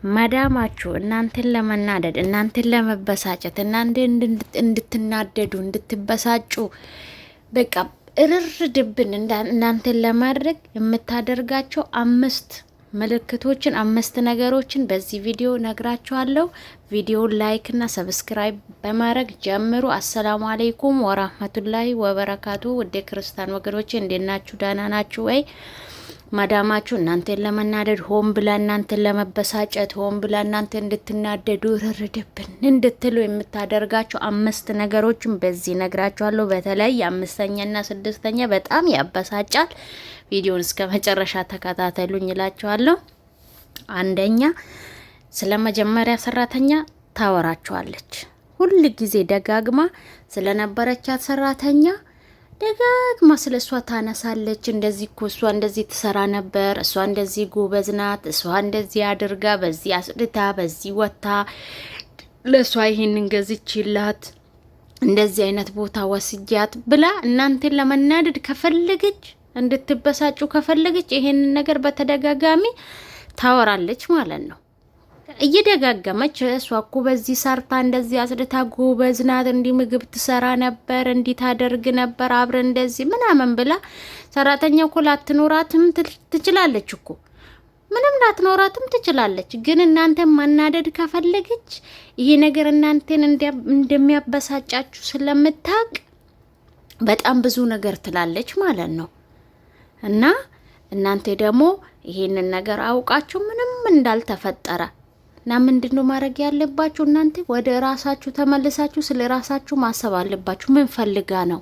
መዳማችሁ እናንተን ለመናደድ እናንተን ለመበሳጨት እናንተ እንድትናደዱ እንድትበሳጩ በቃ እርር ድብን እናንተን ለማድረግ የምታደርጋቸው 5 ምልክቶችን 5 ነገሮችን በዚህ ቪዲዮ ነግራችኋለሁ። ቪዲዮውን ላይክ እና ሰብስክራይብ በማድረግ ጀምሩ። አሰላሙ አለይኩም ወራህመቱላሂ ወበረካቱ። ወደ ክርስቲያን ወገኖቼ እንዴት ናችሁ? ደህና ናችሁ ወይ? ማዳማችሁ እናንተን ለመናደድ ሆን ብላ እናንተን ለመበሳጨት ሆን ብላ እናንተ እንድትናደዱ ርርድብን እንድትሉ የምታደርጋቸው 5 ነገሮችን በዚህ ነግራችኋለሁ። በተለይ 5ኛና 6ኛ በጣም ያበሳጫል። ቪዲዮውን እስከ መጨረሻ ተከታተሉኝ እላችኋለሁ። አንደኛ፣ ስለ መጀመሪያ ሰራተኛ ታወራችኋለች። ሁሉ ጊዜ ደጋግማ ስለነበረቻት ሰራተኛ ደጋግማ ስለ እሷ ታነሳለች። እንደዚህ እኮ እሷ እንደዚህ ትሰራ ነበር፣ እሷ እንደዚህ ጎበዝ ናት፣ እሷ እንደዚህ አድርጋ በዚህ አስድታ በዚህ ወታ ለእሷ ይሄንን ገዝቼላት እንደዚህ አይነት ቦታ ወስጃት ብላ እናንተን ለመናደድ ከፈለገች እንድትበሳጩ ከፈለገች ይሄንን ነገር በተደጋጋሚ ታወራለች ማለት ነው። እየደጋገመች እሷ እኮ በዚህ ሰርታ እንደዚህ አስድታ ጎበዝ ናት፣ እንዲህ ምግብ ትሰራ ነበር፣ እንዲህ ታደርግ ነበር፣ አብረን እንደዚህ ምናምን ብላ ሰራተኛው እኮ ላትኖራትም ትችላለች እኮ ምንም ላትኖራትም ትችላለች። ግን እናንተን ማናደድ ከፈለገች ይሄ ነገር እናንተን እንደሚያበሳጫችሁ ስለምታውቅ በጣም ብዙ ነገር ትላለች ማለት ነው። እና እናንተ ደግሞ ይሄንን ነገር አውቃችሁ ምንም እንዳልተፈጠረ እና ምንድነው ማድረግ ያለባችሁ? እናንተ ወደ ራሳችሁ ተመልሳችሁ ስለ ራሳችሁ ማሰብ አለባችሁ። ምን ፈልጋ ነው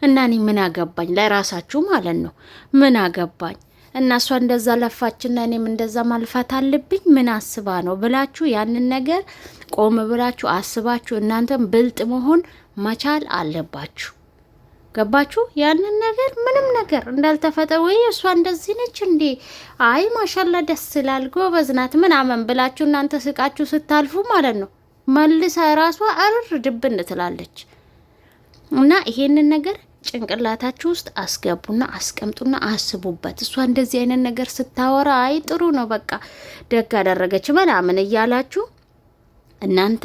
እና እኔ ምን አገባኝ? ለራሳችሁ ማለት ነው። ምን አገባኝ እና እሷ እንደዛ ለፋችና እኔም እንደዛ ማልፋት አለብኝ ምን አስባ ነው ብላችሁ ያንን ነገር ቆም ብላችሁ አስባችሁ እናንተም ብልጥ መሆን መቻል አለባችሁ። ገባችሁ? ያንን ነገር ምንም ነገር እንዳልተፈጠረ ወይ እሷ እንደዚህ ነች እንዴ፣ አይ ማሻላ ደስ ይላል ጎበዝ ናት ምናምን ብላችሁ እናንተ ስቃችሁ ስታልፉ ማለት ነው መልሳ ራሷ አርር ድብን ትላለች። እና ይሄንን ነገር ጭንቅላታችሁ ውስጥ አስገቡና አስቀምጡና አስቡበት። እሷ እንደዚህ አይነት ነገር ስታወራ አይ ጥሩ ነው በቃ ደግ አደረገች ምናምን እያላችሁ እናንተ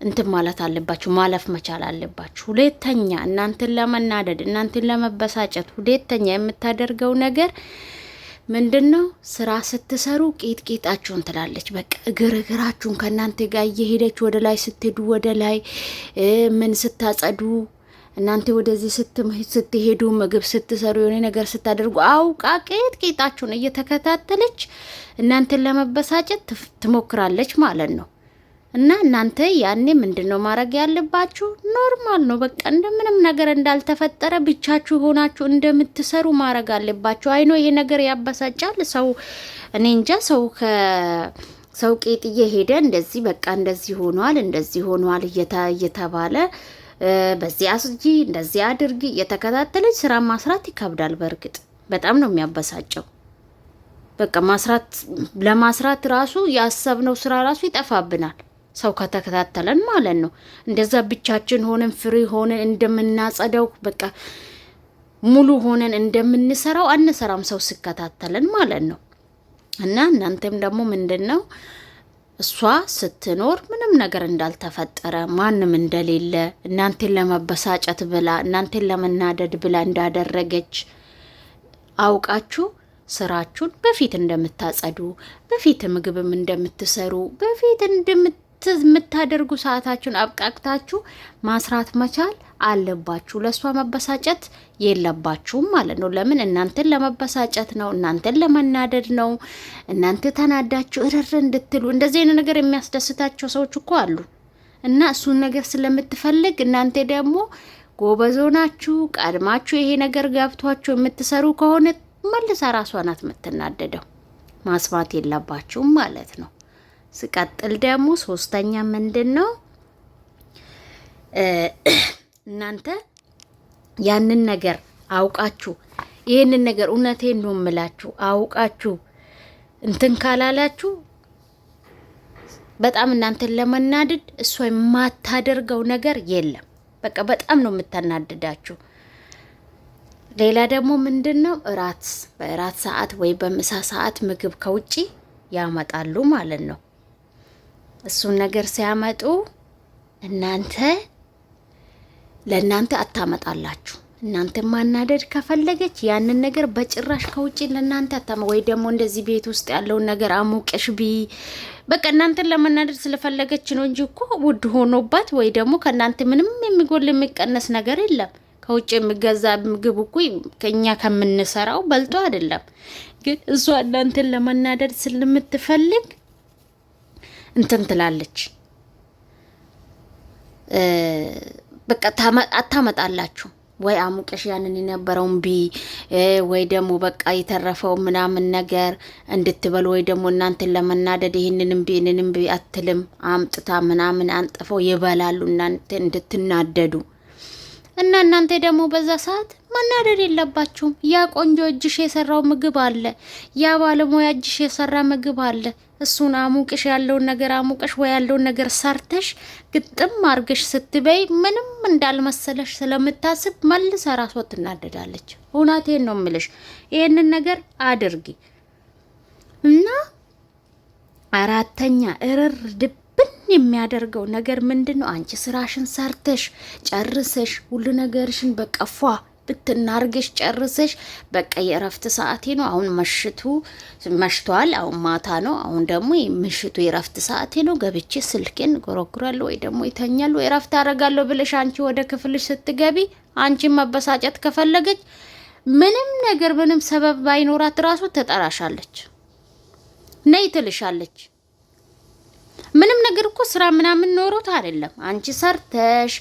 እንትን ማለት አለባችሁ፣ ማለፍ መቻል አለባችሁ። ሁለተኛ እናንተን ለመናደድ እናንተን ለመበሳጨት ሁለተኛ የምታደርገው ነገር ምንድነው? ስራ ስትሰሩ ቄጣችሁን ትላለች። በቃ እግራችሁን ከእናንተ ጋር እየሄደች ወደ ላይ ስትሄዱ ወደ ላይ ምን ስታጸዱ እናንተ ወደዚህ ስትሄዱ ምግብ ስትሰሩ የሆነ ነገር ስታደርጉ አውቃ ቄጣችሁን እየተከታተለች እናንተን ለመበሳጨት ትሞክራለች ማለት ነው። እና እናንተ ያኔ ምንድነው ማድረግ ያለባችሁ? ኖርማል ነው በቃ እንደምንም ነገር እንዳልተፈጠረ ብቻችሁ ሆናችሁ እንደምትሰሩ ማድረግ አለባችሁ። አይኖ ይሄ ነገር ያበሳጫል። ሰው እኔ እንጃ ሰው ቄጥዬ ሄደ እንደዚህ በቃ እንደዚህ ሆኗል እየተባለ በዚህ አስጂ እንደዚህ አድርጊ እየተከታተለች ስራ ማስራት ይከብዳል። በእርግጥ በጣም ነው የሚያበሳጨው። በቃ ለማስራት ራሱ ያሰብነው ስራ ራሱ ይጠፋብናል ሰው ከተከታተለን ማለት ነው። እንደዛ ብቻችን ሆነን ፍሪ ሆነን እንደምናጸደው በቃ ሙሉ ሆነን እንደምንሰራው አንሰራም ሰው ሲከታተለን ማለት ነው። እና እናንተም ደግሞ ምንድነው እሷ ስትኖር ምንም ነገር እንዳልተፈጠረ ማንም እንደሌለ እናንተን ለመበሳጨት ብላ እናንተን ለመናደድ ብላ እንዳደረገች አውቃችሁ ስራችሁን በፊት እንደምታጸዱ በፊት ምግብም እንደምትሰሩ በፊት የምታደርጉ ሰዓታችሁን አብቃቅታችሁ ማስራት መቻል አለባችሁ። ለሷ መበሳጨት የለባችሁም ማለት ነው። ለምን? እናንተን ለመበሳጨት ነው፣ እናንተን ለመናደድ ነው። እናንተ ተናዳችሁ እርር እንድትሉ እንደዚህ አይነት ነገር የሚያስደስታቸው ሰዎች እኮ አሉ። እና እሱን ነገር ስለምትፈልግ እናንተ ደግሞ ጎበዞ ናችሁ ቀድማችሁ ይሄ ነገር ገብቷችሁ የምትሰሩ ከሆነ መልሳ ራሷ ናት የምትናደደው። ማስማት የለባችሁም ማለት ነው። ስቀጥል ደግሞ 3ኛ ምንድነው? እናንተ ያንን ነገር አውቃችሁ ይሄንን ነገር እውነቴን ነው የምላችሁ አውቃችሁ እንትን ካላላችሁ በጣም እናንተን ለመናደድ እሷ የማታደርገው ነገር የለም። በቃ በጣም ነው የምታናድዳችሁ። ሌላ ደግሞ ምንድነው? በእራት ሰዓት ወይ በምሳ ሰዓት ምግብ ከውጪ ያመጣሉ ማለት ነው። እሱን ነገር ሲያመጡ እናንተ ለእናንተ አታመጣላችሁ። እናንተ ማናደድ ከፈለገች ያንን ነገር በጭራሽ ከውጪ ለእናንተ ወይ ደግሞ እንደዚህ ቤት ውስጥ ያለውን ነገር አሙቀሽ በቃ እናንተን ለመናደድ ስለፈለገች ነው እንጂ እኮ ውድ ሆኖባት ወይ ደግሞ ከእናንተ ምንም የሚጎል የሚቀነስ ነገር የለም። ከውጭ የሚገዛ ምግብ እኮ ከኛ ከምንሰራው በልጦ አይደለም። ግን እሷ እናንተን ለመናደድ ስለምትፈልግ እንትን ትላለች። በቃ አታመጣላችሁ ወይ አሙቀሽ ያንን የነበረውን ወይ ደግሞ በቃ የተረፈው ምናምን ነገር እንድትበሉ ወይ ደግሞ እናንተን ለመናደድ ይህንንም አትልም። አምጥታ ምናምን አንጥፈው ይበላሉ እናንተ እንድትናደዱ እና እናንተ ደግሞ በዛ ሰዓት መናደድ የለባችሁም። ያ ቆንጆ እጅሽ የሰራው ምግብ አለ፣ ያ ባለሙያ እጅሽ የሰራ ምግብ አለ። እሱን አሙቅሽ ያለውን ነገር አሙቅሽ ወይ ያለውን ነገር ሰርተሽ ግጥም አርገሽ ስትበይ ምንም እንዳልመሰለሽ ስለምታስብ መልሰ ራሷ ትናደዳለች። እውነቴን ነው የምልሽ። ይሄንን ነገር አድርጊ እና አራተኛ ድብን የሚያደርገው ነገር ምንድነው? አንቺ ስራሽን ሰርተሽ ጨርሰሽ ሁሉ ነገርሽን በቀፏ ብትናርገሽ ጨርሰሽ በቃ የእረፍት ሰዓቴ ነው፣ አሁን መሽቷል፣ አሁን ማታ ነው፣ አሁን ደግሞ ምሽቱ የእረፍት ሰዓቴ ነው፣ ገብቼ ስልኬን ጎረጉራለሁ ወይ ደግሞ ይተኛለሁ ወይ እረፍት አደርጋለሁ ብለሽ አንቺ ወደ ክፍልሽ ስትገቢ አንቺ መበሳጨት ከፈለገች ምንም ነገር ምንም ሰበብ ባይኖራት ራሱ ትጠራሻለች፣ ነይ ትልሻለች። ምንም ነገር እኮ ስራ ምናምን ኖሮት አይደለም። አንቺ ሰርተሽ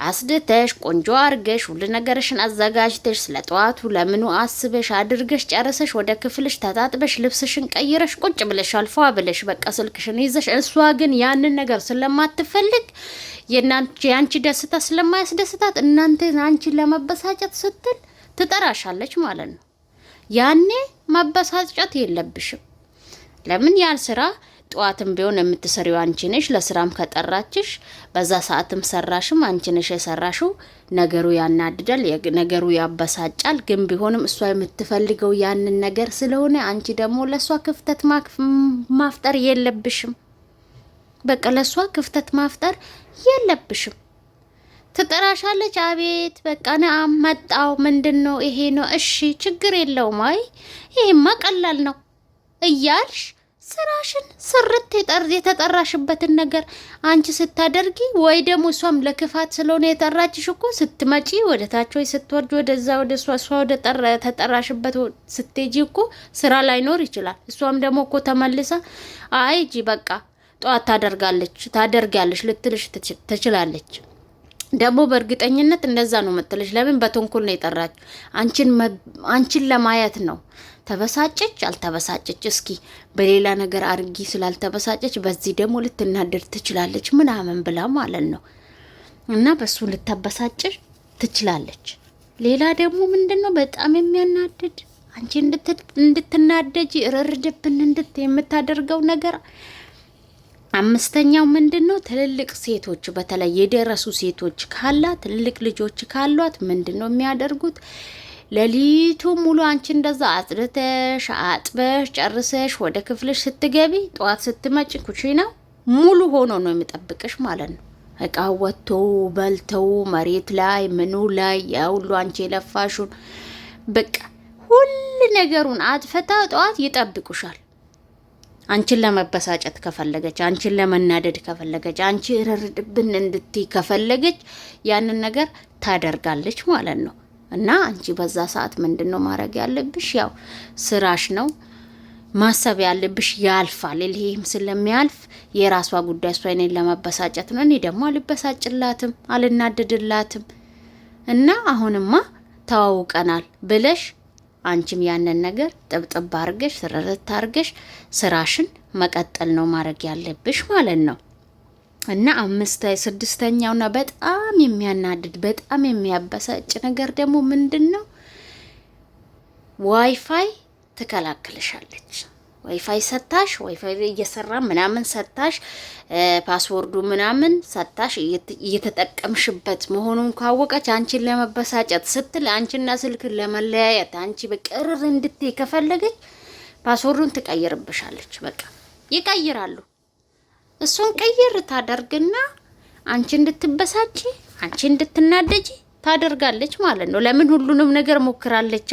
አስደተሽ ቆንጆ አርገሽ ሁሉ ነገርሽን አዘጋጅተሽ ስለጧቱ ለምኑ አስበሽ አድርገሽ ጨርሰሽ ወደ ክፍልሽ ተጣጥበሽ ልብስሽን ቀይረሽ ቁጭ ብለሽ አልፏ ብለሽ በቃ ስልክሽን ይዘሽ፣ እሷ ግን ያንን ነገር ስለማትፈልግ ያንቺ ደስታ ስለማያስደስታት አንቺን ለመበሳጨት ስትል ትጠራሻለች ማለት ነው። ያኔ መበሳጨት የለብሽም። ለምን ያን ስራ ጧትም ቢሆን የምትሰሪው አንቺ ነሽ። ለስራም ከጠራችሽ በዛ ሰዓትም ሰራሽም አንቺ ነሽ የሰራሽው። ነገሩ ያናድዳል፣ ነገሩ ያበሳጫል። ግን ቢሆንም እሷ የምትፈልገው ያንን ነገር ስለሆነ አንቺ ደግሞ ለሷ ክፍተት ማፍጠር የለብሽም። በቃ ለሷ ክፍተት ማፍጠር የለብሽም። ትጠራሻለች። አቤት በቃ ነአም መጣው፣ ምንድነው ይሄ ነው፣ እሺ ችግር የለውም፣ አይ ይሄማ ቀላል ነው እያልሽ ስራሽን ስርት የተጠራሽበትን ነገር አንቺ ስታደርጊ ወይ ደግሞ እሷም ለክፋት ስለሆነ የጠራችሽ እኮ ስትመጪ ወደ ታች ወይ ስትወርጂ ወደዛ ወደ እሷ ወደ ተጠራሽበት ስትሄጂ እኮ ስራ ላይኖር ይችላል። እሷም ደግሞ እኮ ተመልሳ አይ ጂ በቃ ጧት ታደርጋለች ልትልሽ ትችላለች። ደግሞ በእርግጠኝነት እንደዛ ነው የምትልሽ። ለምን በተንኮል ነው የጠራችው? አንቺን ለማየት ነው። ተበሳጨች አልተበሳጨች እስኪ በሌላ ነገር አርጊ ስላልተበሳጨች በዚህ ደግሞ ልትናደድ ትችላለች ምናምን ብላ ማለት ነው። እና በሱ ልትበሳጭ ትችላለች። ሌላ ደግሞ ምንድነው በጣም የሚያናድድ አንቺ እንድትናደጂ እርርድብን የምታደርገው ነገር አምስተኛው ምንድነው? ትልልቅ ሴቶች በተለይ የደረሱ ሴቶች ትልልቅ ልጆች ካሏት ምንድነው የሚያደርጉት? ለሊቱ ሙሉ አንቺ እንደዛ አጥርተሽ አጥበሽ ጨርሰሽ ወደ ክፍልሽ ስትገቢ ጠዋት ስትመጪ ኩሽናው ሙሉ ሆኖ ነው የሚጠብቅሽ ማለት ነው። እቃው ወጥቶ በልተው መሬት ላይ ምኑ ላይ ያውሉ አንቺ የለፋሹን በቃ ሁሉ ነገሩን አጥፈታ ጠዋት ይጠብቁሻል። አንቺን ለመበሳጨት ከፈለገች፣ አንቺን ለመናደድ ከፈለገች፣ አንቺ ረርድብን እንድትይ ከፈለገች ያንን ነገር ታደርጋለች ማለት ነው። እና አንቺ በዛ ሰዓት ምንድነው ማድረግ ያለብሽ? ያው ስራሽ ነው ማሰብ ያለብሽ። ያልፋል። ይሄም ስለሚያልፍ የራሷ ጉዳይ። እሷ እኔን ለመበሳጨት ነው፣ እኔ ደግሞ አልበሳጭላትም አልናደድላትም። እና አሁንማ ተዋውቀናል ብለሽ አንቺም ያንን ነገር ጥብጥብ አርገሽ ስረረት አርገሽ ስራሽን መቀጠል ነው ማድረግ ያለብሽ ማለት ነው። እና ስድስተኛውና በጣም የሚያናድድ በጣም የሚያበሳጭ ነገር ደግሞ ምንድነው? ዋይፋይ ትከላክልሻለች። ዋይፋይ ሰታሽ ዋይፋይ እየሰራ ምናምን ሰታሽ ፓስወርዱ ምናምን ሰታሽ እየተጠቀምሽበት መሆኑን ካወቀች አንቺን ለመበሳጨት ስትል አንቺና ስልክ ለመለያየት አንቺ በቅርር እንድትይ ከፈለገች ፓስወርዱን ትቀይርብሻለች። በቃ ይቀይራሉ። እሱን ቀይር ታደርግና አንቺ እንድትበሳጪ አንቺ እንድትናደጂ ታደርጋለች ማለት ነው። ለምን ሁሉንም ነገር ሞክራለቻ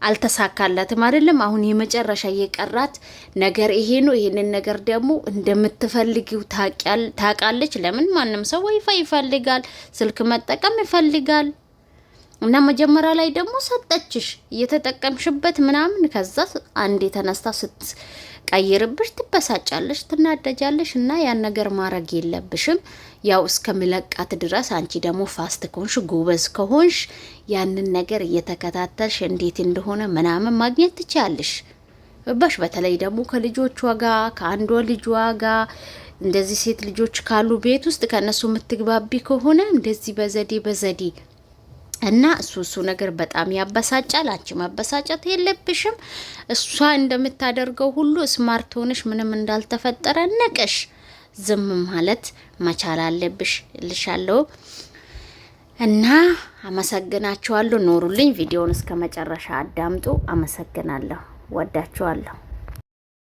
አልተሳካላትም አይደለም። አሁን የመጨረሻ የቀራት ነገር ይሄ ነው። ይሄንን ነገር ደግሞ እንደምትፈልጊው ታውቃለች። ለምን ማንም ሰው ዋይፋይ ይፈልጋል፣ ስልክ መጠቀም ይፈልጋል። እና መጀመሪያ ላይ ደግሞ ሰጠችሽ እየተጠቀምሽበት ምናምን። ከዛ አንዴ ተነስታ ስትቀይርብሽ ትበሳጫለሽ፣ ትናደጃለሽ። እና ያን ነገር ማድረግ የለብሽም። ያው እስከሚለቃት ድረስ አንቺ ደግሞ ፋስት ከሆንሽ ጎበዝ ከሆንሽ ያንን ነገር እየተከታተልሽ እንዴት እንደሆነ ምናምን ማግኘት ትችያለሽ። ባሽ በተለይ ደግሞ ከልጆቿ ጋር ከአንዷ ልጇ ጋር እንደዚህ ሴት ልጆች ካሉ ቤት ውስጥ ከነሱ የምትግባቢ ከሆነ እንደዚህ በዘዴ እና እሱ ነገር በጣም ያበሳጫል። አንቺ ማበሳጨት የለብሽም። እሷ እንደምታደርገው ሁሉ ስማርት ሆነሽ ምንም እንዳልተፈጠረ ነቀሽ ዝም ማለት መቻል አለብሽ ልሻለሁ። እና አመሰግናችኋለሁ። ኖሩልኝ። ቪዲዮውን እስከ መጨረሻ አዳምጡ። አመሰግናለሁ። ወዳችኋለሁ።